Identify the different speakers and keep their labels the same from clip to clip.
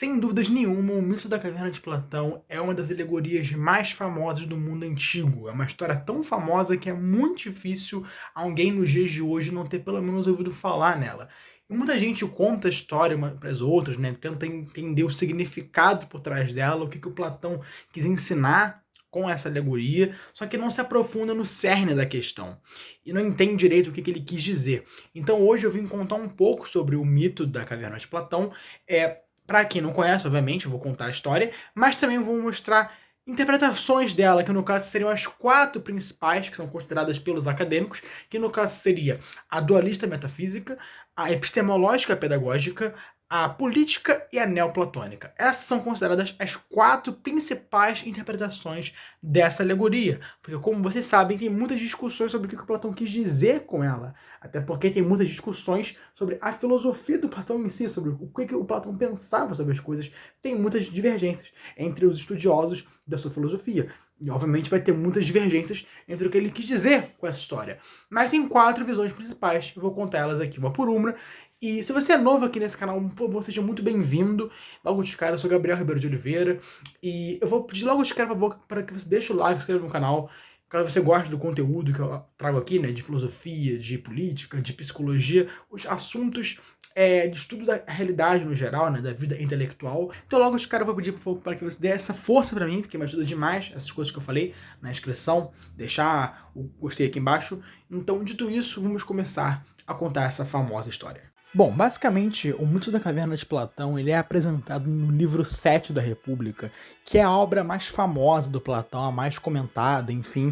Speaker 1: Sem dúvidas nenhuma, o mito da caverna de Platão é uma das alegorias mais famosas do mundo antigo. É uma história tão famosa que é muito difícil alguém nos dias de hoje não ter pelo menos ouvido falar nela. E muita gente conta a história umas para as outras, né? Tenta entender o significado por trás dela, o que o Platão quis ensinar com essa alegoria, só que não se aprofunda no cerne da questão e não entende direito o que ele quis dizer. Então hoje eu vim contar um pouco sobre o mito da caverna de Platão. Para quem não conhece, obviamente, eu vou contar a história, mas também vou mostrar interpretações dela, que no caso seriam as 4 principais, que são consideradas pelos acadêmicos, que no caso seria a dualista metafísica, a epistemológica pedagógica, a política e a neoplatônica. Essas são consideradas as 4 principais interpretações dessa alegoria, porque como vocês sabem, tem muitas discussões sobre o que o Platão quis dizer com ela, até porque tem muitas discussões sobre a filosofia do Platão em si, sobre o que o Platão pensava sobre as coisas. Tem muitas divergências entre os estudiosos da sua filosofia. E obviamente vai ter muitas divergências entre o que ele quis dizer com essa história. Mas tem 4 visões principais, eu vou contar elas aqui uma por uma. E se você é novo aqui nesse canal, por favor, seja muito bem-vindo. Logo de cara, eu sou Gabriel Ribeiro de Oliveira. E eu vou pedir logo de cara para que você deixe o like, se inscreva no canal. Caso você goste do conteúdo que eu trago aqui, né, de filosofia, de política, de psicologia, os assuntos de estudo da realidade no geral, né, da vida intelectual. Então logo de cara eu vou pedir para que você dê essa força para mim, porque me ajuda demais essas coisas que eu falei na inscrição, deixar o gostei aqui embaixo. Então, dito isso, vamos começar a contar essa famosa história. Bom, basicamente, o mito da caverna de Platão ele é apresentado no livro 7 da República, que é a obra mais famosa do Platão, a mais comentada, enfim,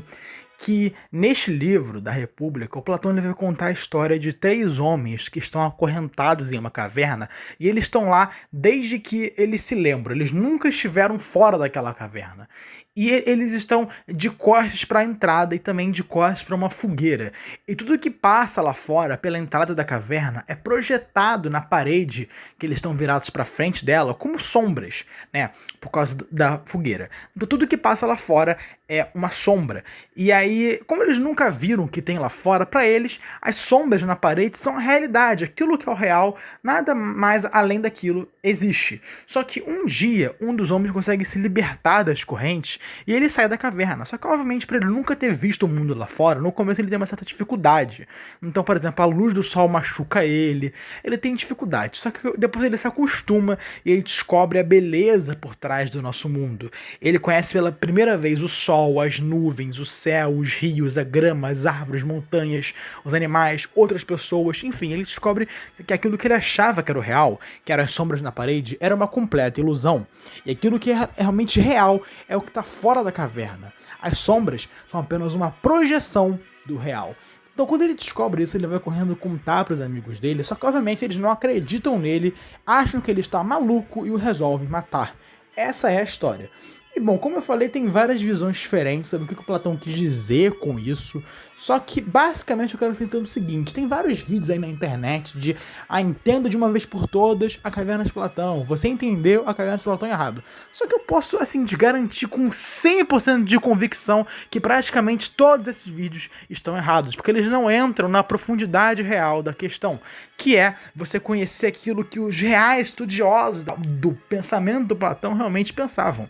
Speaker 1: que neste livro da República, o Platão ele vai contar a história de 3 homens que estão acorrentados em uma caverna e eles estão lá desde que eles se lembram, eles nunca estiveram fora daquela caverna. E eles estão de costas para a entrada e também de costas para uma fogueira. E tudo que passa lá fora, pela entrada da caverna, é projetado na parede que eles estão virados para frente dela como sombras, né? Por causa da fogueira. Então tudo que passa lá fora é uma sombra. E aí, como eles nunca viram o que tem lá fora, para eles, as sombras na parede são a realidade. Aquilo que é o real, nada mais além daquilo existe. Só que um dia, um dos homens consegue se libertar das correntes e ele sai da caverna. Só que, obviamente, para ele nunca ter visto o mundo lá fora, no começo ele tem uma certa dificuldade. Então, por exemplo, a luz do sol machuca ele tem dificuldade. Só que depois ele se acostuma e ele descobre a beleza por trás do nosso mundo. Ele conhece pela primeira vez o sol, as nuvens, o céu, os rios, a grama, as árvores, montanhas, os animais, outras pessoas. Enfim, ele descobre que aquilo que ele achava que era o real, que eram as sombras na parede, era uma completa ilusão. E aquilo que é realmente real é o que está fora da caverna. As sombras são apenas uma projeção do real. Então, quando ele descobre isso, ele vai correndo contar para os amigos dele, só que, obviamente, eles não acreditam nele, acham que ele está maluco e o resolvem matar. Essa é a história. E bom, como eu falei, tem várias visões diferentes sobre o que o Platão quis dizer com isso, só que basicamente eu quero citar o seguinte: tem vários vídeos aí na internet de entenda de uma vez por todas a caverna de Platão, você entendeu a caverna de Platão errado. Só que eu posso, assim, te garantir com 100% de convicção que praticamente todos esses vídeos estão errados, porque eles não entram na profundidade real da questão, que é você conhecer aquilo que os reais estudiosos do pensamento do Platão realmente pensavam.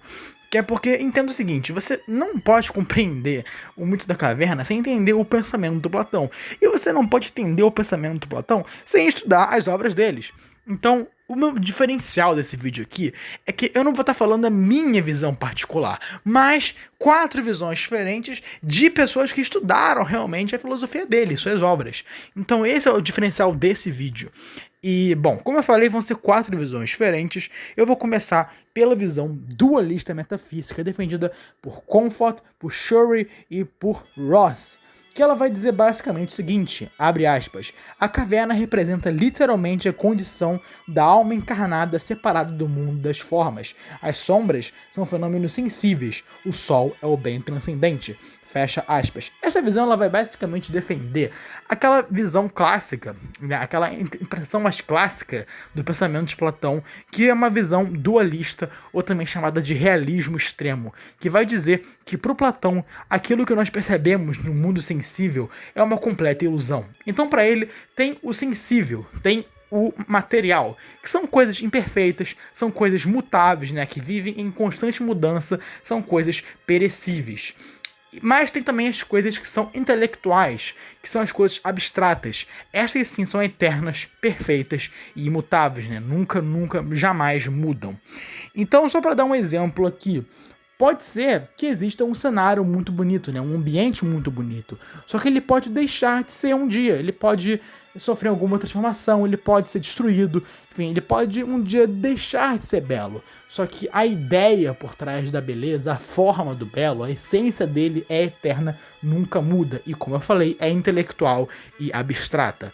Speaker 1: Que é porque, entenda o seguinte, você não pode compreender o mito da caverna sem entender o pensamento do Platão. E você não pode entender o pensamento do Platão sem estudar as obras deles. Então, o meu diferencial desse vídeo aqui é que eu não vou estar falando a minha visão particular, mas 4 visões diferentes de pessoas que estudaram realmente a filosofia dele, suas obras. Então esse é o diferencial desse vídeo. E, bom, como eu falei, vão ser 4 visões diferentes. Eu vou começar pela visão dualista metafísica, defendida por Comfort, por Shurey e por Ross, que ela vai dizer basicamente o seguinte, abre aspas, a caverna representa literalmente a condição da alma encarnada separada do mundo das formas. As sombras são fenômenos sensíveis, o sol é o bem transcendente. Fecha aspas. Essa visão ela vai basicamente defender aquela visão clássica, né, aquela impressão mais clássica do pensamento de Platão, que é uma visão dualista, ou também chamada de realismo extremo, que vai dizer que para o Platão, aquilo que nós percebemos no mundo sensível é uma completa ilusão. Então para ele tem o sensível, tem o material, que são coisas imperfeitas, são coisas mutáveis, né, que vivem em constante mudança, são coisas perecíveis. Mas tem também as coisas que são intelectuais, que são as coisas abstratas. Essas sim são eternas, perfeitas e imutáveis, né? Nunca, jamais mudam. Então, só para dar um exemplo aqui, pode ser que exista um cenário muito bonito, né? Um ambiente muito bonito. Só que ele pode deixar de ser um dia. Ele pode sofrer alguma transformação, ele pode ser destruído. Enfim, ele pode um dia deixar de ser belo. Só que a ideia por trás da beleza, a forma do belo, a essência dele é eterna, nunca muda. E como eu falei, é intelectual e abstrata.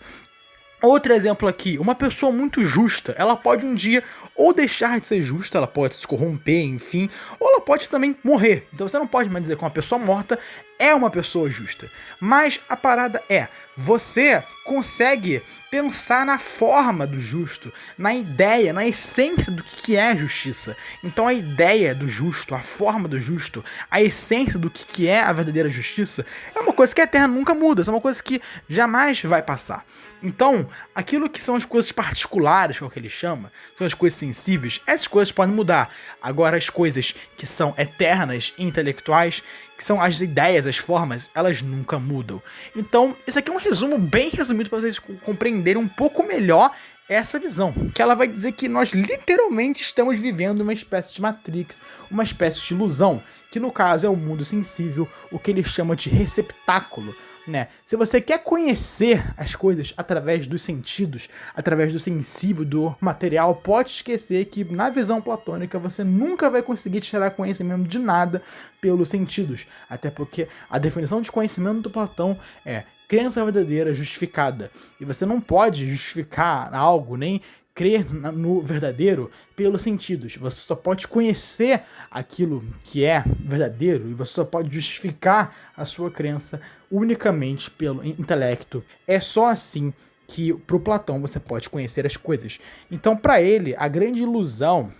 Speaker 1: Outro exemplo aqui, uma pessoa muito justa, ela pode um dia ou deixar de ser justa, ela pode se corromper, enfim, ou ela pode também morrer. Então você não pode mais dizer que uma pessoa morta é uma pessoa justa. Mas a parada é, você consegue pensar na forma do justo, na ideia, na essência do que é justiça. Então a ideia do justo, a forma do justo, a essência do que é a verdadeira justiça, é uma coisa que é eterna, nunca muda, é uma coisa que jamais vai passar. Então, aquilo que são as coisas particulares, que é o que ele chama, são as coisas sensíveis, essas coisas podem mudar. Agora, as coisas que são eternas e intelectuais, que são as ideias, as formas, elas nunca mudam. Então, esse aqui é um resumo bem resumido para vocês compreenderem um pouco melhor essa visão, que ela vai dizer que nós literalmente estamos vivendo uma espécie de Matrix, uma espécie de ilusão, que no caso é o mundo sensível, o que ele chama de receptáculo, né? Se você quer conhecer as coisas através dos sentidos, através do sensível, do material, pode esquecer que na visão platônica você nunca vai conseguir tirar conhecimento de nada pelos sentidos, até porque a definição de conhecimento do Platão é crença verdadeira justificada, e você não pode justificar algo, nem crer no verdadeiro pelos sentidos. Você só pode conhecer aquilo que é verdadeiro e você só pode justificar a sua crença unicamente pelo intelecto. É só assim que, para o Platão, você pode conhecer as coisas. Então, para ele, a grande ilusão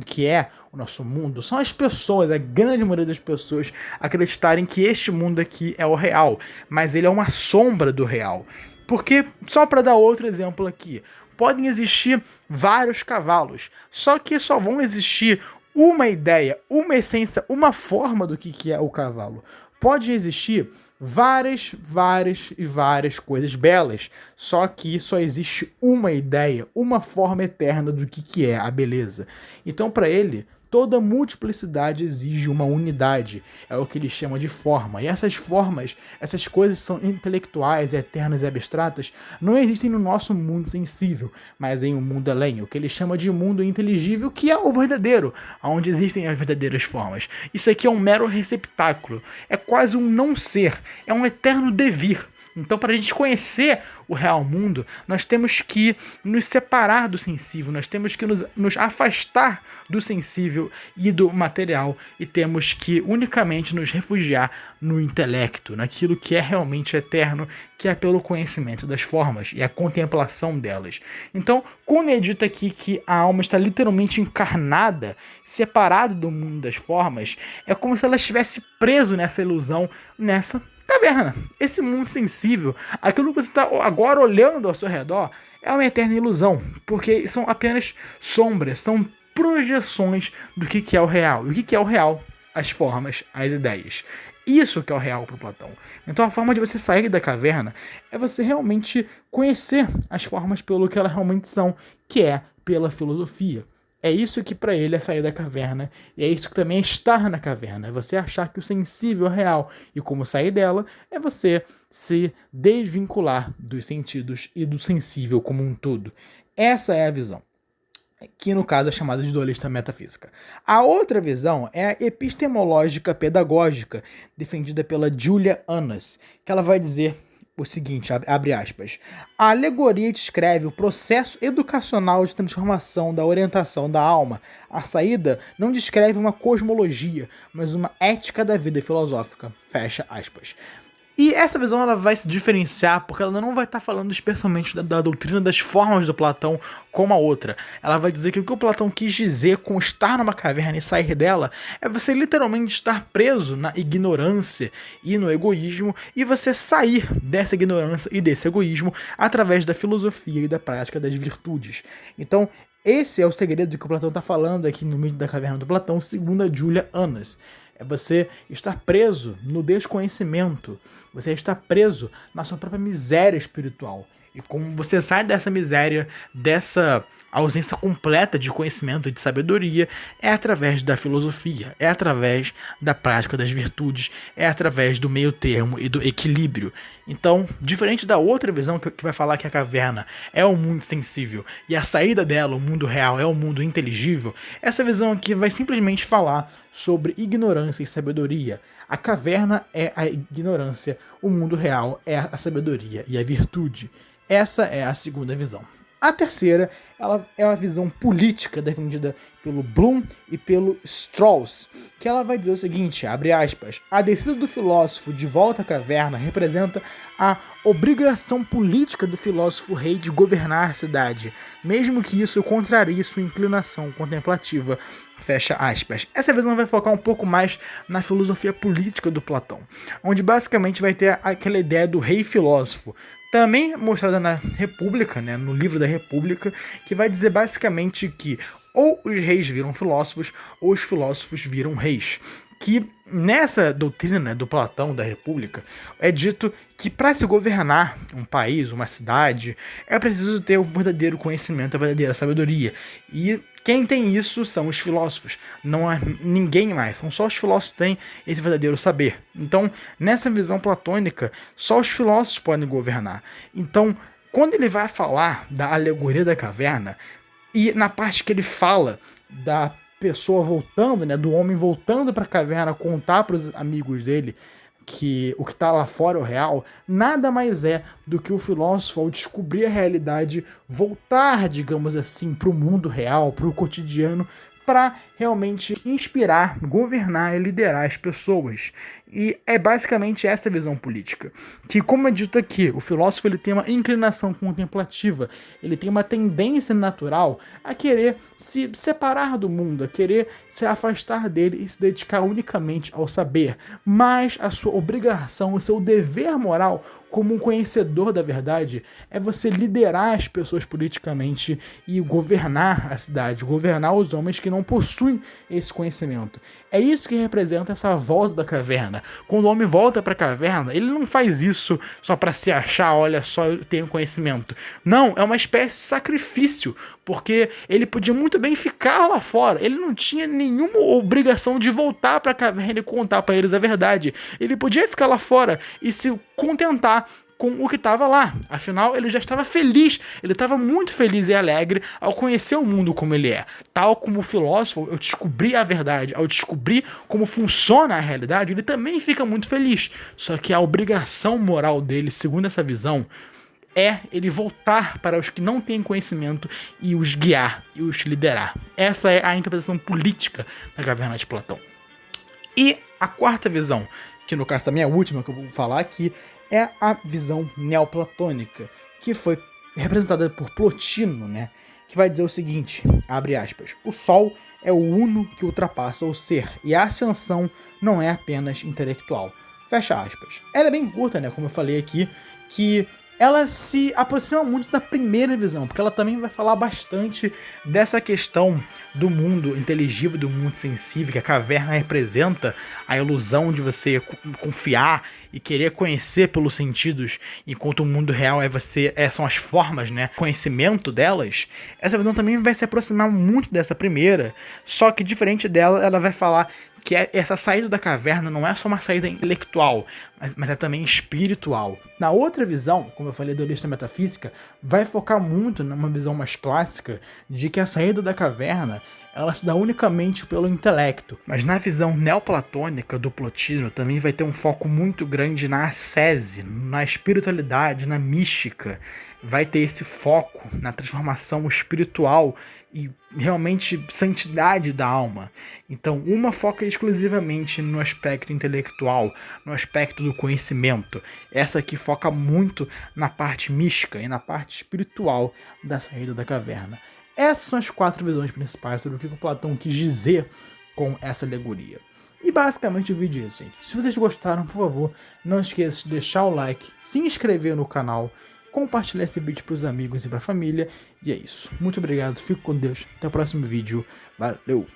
Speaker 1: que é o nosso mundo são as pessoas, a grande maioria das pessoas acreditarem que este mundo aqui é o real, mas ele é uma sombra do real. Porque, só para dar outro exemplo aqui, podem existir vários cavalos, só que só vão existir uma ideia, uma essência, uma forma do que é o cavalo. Pode existir várias coisas belas, só que só existe uma ideia, uma forma eterna do que é a beleza. Então, para ele, toda multiplicidade exige uma unidade, é o que ele chama de forma. E essas formas, essas coisas que são intelectuais, eternas e abstratas, não existem no nosso mundo sensível, mas em um mundo além, o que ele chama de mundo inteligível, que é o verdadeiro, onde existem as verdadeiras formas. Isso aqui é um mero receptáculo, é quase um não ser, é um eterno devir. Então, para a gente conhecer o real mundo, nós temos que nos separar do sensível, nós temos que nos afastar do sensível e do material e temos que unicamente nos refugiar no intelecto, naquilo que é realmente eterno, que é pelo conhecimento das formas e a contemplação delas. Então, quando ele dita aqui que a alma está literalmente encarnada, separada do mundo das formas, é como se ela estivesse preso nessa ilusão, nessa caverna. Esse mundo sensível, aquilo que você está agora olhando ao seu redor, é uma eterna ilusão, porque são apenas sombras, são projeções do que é o real. E o que é o real? As formas, as ideias. Isso que é o real para Platão. Então a forma de você sair da caverna é você realmente conhecer as formas pelo que elas realmente são, que é pela filosofia. É isso que para ele é sair da caverna, e é isso que também é estar na caverna, é você achar que o sensível é real, e como sair dela é você se desvincular dos sentidos e do sensível como um todo. Essa é a visão, que no caso é chamada de dualista metafísica. A outra visão é a epistemológica pedagógica, defendida pela Julia Annas, que ela vai dizer o seguinte, abre aspas, a alegoria descreve o processo educacional de transformação da orientação da alma. A saída não descreve uma cosmologia, mas uma ética da vida filosófica, fecha aspas. E essa visão ela vai se diferenciar porque ela não vai estar falando especialmente da doutrina das formas do Platão como a outra. Ela vai dizer que o Platão quis dizer com estar numa caverna e sair dela é você literalmente estar preso na ignorância e no egoísmo e você sair dessa ignorância e desse egoísmo através da filosofia e da prática das virtudes. Então, esse é o segredo que o Platão está falando aqui no Mito da Caverna do Platão, segundo a Julia Annas. É você estar preso no desconhecimento. Você está preso na sua própria miséria espiritual. E como você sai dessa miséria, dessa ausência completa de conhecimento e de sabedoria, é através da filosofia, é através da prática das virtudes, é através do meio termo e do equilíbrio. Então, diferente da outra visão que vai falar que a caverna é o mundo sensível e a saída dela, o mundo real, é o mundo inteligível, essa visão aqui vai simplesmente falar sobre ignorância e sabedoria. A caverna é a ignorância, o mundo real é a sabedoria e a virtude. Essa é a segunda visão. A terceira, ela é uma visão política defendida pelo Bloom e pelo Strauss, que ela vai dizer o seguinte, abre aspas, a descida do filósofo de volta à caverna representa a obrigação política do filósofo rei de governar a cidade, mesmo que isso contrarie sua inclinação contemplativa, fecha aspas. Essa visão vai focar um pouco mais na filosofia política do Platão, onde basicamente vai ter aquela ideia do rei filósofo, também mostrada na República, né, no livro da República, que vai dizer basicamente que ou os reis viram filósofos, ou os filósofos viram reis. Que nessa doutrina do Platão da República é dito que para se governar um país, uma cidade, é preciso ter o verdadeiro conhecimento, a verdadeira sabedoria. E quem tem isso são os filósofos, não há ninguém mais, são só os filósofos que têm esse verdadeiro saber. Então, nessa visão platônica, só os filósofos podem governar. Então, quando ele vai falar da alegoria da caverna, e na parte que ele fala da pessoa voltando, né, do homem voltando para a caverna contar para os amigos dele que o que está lá fora é o real, nada mais é do que o filósofo, ao descobrir a realidade, voltar, digamos assim, para o mundo real, para o cotidiano, para realmente inspirar, governar e liderar as pessoas. E é basicamente essa visão política. Que, como é dito aqui, o filósofo ele tem uma inclinação contemplativa, ele tem uma tendência natural a querer se separar do mundo, a querer se afastar dele e se dedicar unicamente ao saber. Mas a sua obrigação, o seu dever moral como um conhecedor da verdade é você liderar as pessoas politicamente e governar a cidade, governar os homens que não possuem esse conhecimento. É isso que representa essa volta da caverna. Quando o homem volta para a caverna, ele não faz isso só para se achar, olha só, eu tenho conhecimento. Não, é uma espécie de sacrifício, porque ele podia muito bem ficar lá fora. Ele não tinha nenhuma obrigação de voltar para a caverna e contar para eles a verdade. Ele podia ficar lá fora e se contentar com o que estava lá. Afinal, ele já estava feliz, ele estava muito feliz e alegre ao conhecer o mundo como ele é. Tal como o filósofo, eu descobri a verdade, ao descobrir como funciona a realidade, ele também fica muito feliz. Só que a obrigação moral dele, segundo essa visão, é ele voltar para os que não têm conhecimento e os guiar e os liderar. Essa é a interpretação política da Caverna de Platão. E a quarta visão, que no caso também é a última que eu vou falar aqui, é a visão neoplatônica, que foi representada por Plotino, né? Que vai dizer o seguinte, abre aspas, o Sol é o uno que ultrapassa o ser, e a ascensão não é apenas intelectual. Fecha aspas. Ela é bem curta, né? Como eu falei aqui, que ela se aproxima muito da primeira visão, porque ela também vai falar bastante dessa questão do mundo inteligível, do mundo sensível, que a caverna representa a ilusão de você confiar e querer conhecer pelos sentidos, enquanto o mundo real são as formas, né, conhecimento delas. Essa visão também vai se aproximar muito dessa primeira, só que diferente dela, ela vai falar que essa saída da caverna não é só uma saída intelectual, mas é também espiritual. Na outra visão, como eu falei do dualista metafísica, vai focar muito numa visão mais clássica de que a saída da caverna ela se dá unicamente pelo intelecto. Mas na visão neoplatônica do Plotino também vai ter um foco muito grande na ascese, na espiritualidade, na mística. Vai ter esse foco na transformação espiritual e realmente santidade da alma. Então, uma foca exclusivamente no aspecto intelectual, no aspecto do conhecimento. Essa aqui foca muito na parte mística e na parte espiritual da saída da caverna. Essas são as 4 visões principais sobre o que o Platão quis dizer com essa alegoria. E basicamente o vídeo é isso, gente. Se vocês gostaram, por favor, não esqueça de deixar o like, se inscrever no canal, compartilhar esse vídeo para os amigos e para a família. E é isso. Muito obrigado, fico com Deus. Até o próximo vídeo. Valeu!